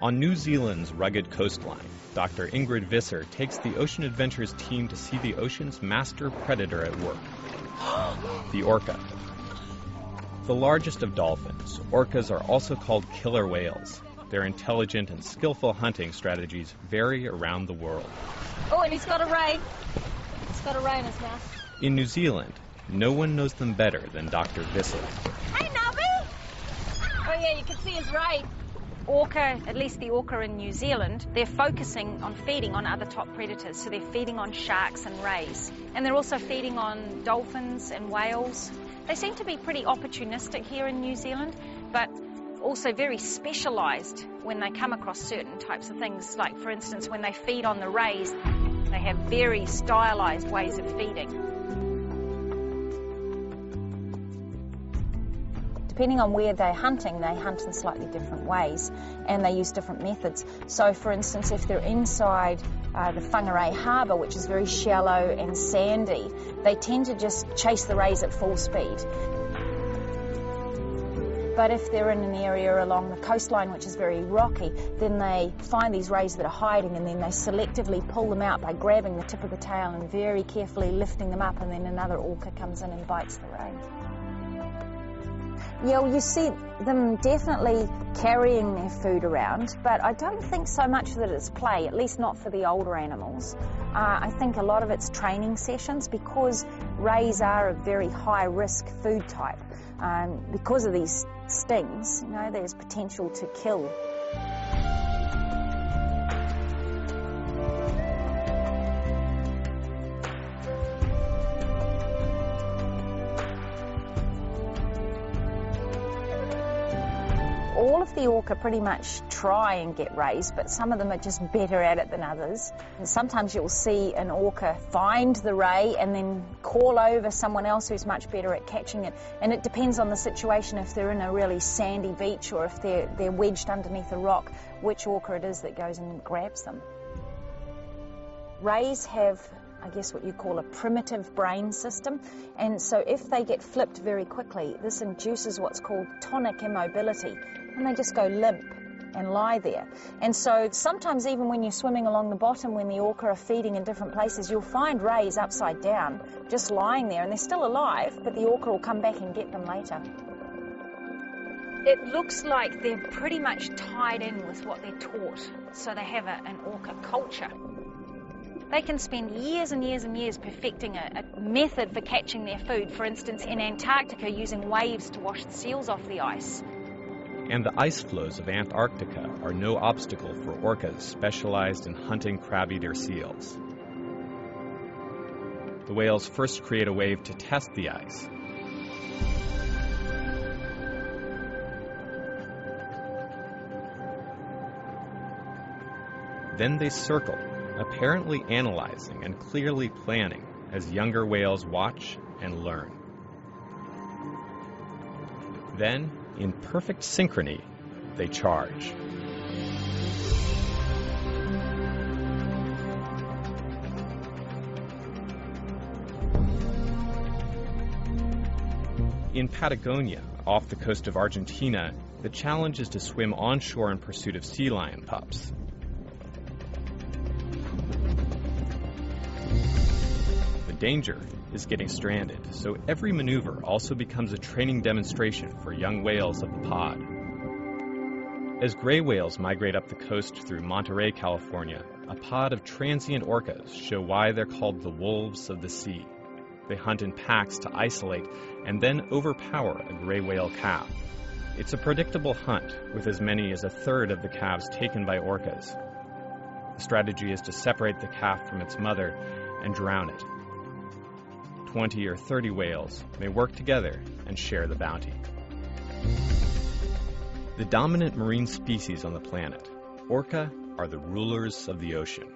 On New Zealand's rugged coastline, Dr. Ingrid Visser takes the Ocean Adventures team to see the ocean's master predator at work, the orca. The largest of dolphins, orcas are also called killer whales. Their intelligent and skillful hunting strategies vary around the world. Oh, and he's got a ray. He's got a ray in his mouth. In New Zealand, no one knows them better than Dr. Visser. Hey, Nubby! Oh yeah, you can see his ray. Orca, at least the orca in New Zealand, they're focusing on feeding on other top predators. So they're feeding on sharks and rays. And they're also feeding on dolphins and whales. They seem to be pretty opportunistic here in New Zealand, but also very specialised when they come across certain types of things. Like, for instance, when they feed on the rays, they have very stylised ways of feeding. Depending on where they're hunting, they hunt in slightly different ways, and they use different methods. So, for instance, if they're inside the Whangarei harbour, which is very shallow and sandy, they tend to just chase the rays at full speed. But if they're in an area along the coastline which is very rocky, then they find these rays that are hiding, and then they selectively pull them out by grabbing the tip of the tail and very carefully lifting them up, and then another orca comes in and bites the ray. Yeah, well, you see them definitely carrying their food around, but I don't think so much that it's play, at least not for the older animals. I think a lot of it's training sessions, because rays are a very high-risk food type. Because of these stings, you know, there's potential to kill. All of the orca pretty much try and get rays, but some of them are just better at it than others. And sometimes you'll see an orca find the ray and then call over someone else who's much better at catching it. And it depends on the situation, if they're in a really sandy beach or if they're wedged underneath a rock, which orca it is that goes and grabs them. Rays have, I guess, what you call a primitive brain system, and so if they get flipped very quickly, this induces what's called tonic immobility, and they just go limp and lie there. And so sometimes even when you're swimming along the bottom, when the orca are feeding in different places, you'll find rays upside down, just lying there, and they're still alive, but the orca will come back and get them later. It looks like they're pretty much tied in with what they're taught, so they have an orca culture. They can spend years and years and years perfecting a method for catching their food, for instance in Antarctica, using waves to wash the seals off the ice. And the ice floes of Antarctica are no obstacle for orcas specialized in hunting crab-eater seals. The whales first create a wave to test the ice. Then they circle, apparently analyzing and clearly planning as younger whales watch and learn. Then, in perfect synchrony, they charge. In Patagonia, off the coast of Argentina, the challenge is to swim onshore in pursuit of sea lion pups. The danger is getting stranded, so every maneuver also becomes a training demonstration for young whales of the pod. As gray whales migrate up the coast through Monterey, California, a pod of transient orcas show why they're called the wolves of the sea. They hunt in packs to isolate and then overpower a gray whale calf. It's a predictable hunt, with as many as a third of the calves taken by orcas. The strategy is to separate the calf from its mother and drown it. 20 or 30 whales may work together and share the bounty. The dominant marine species on the planet, orca are the rulers of the ocean.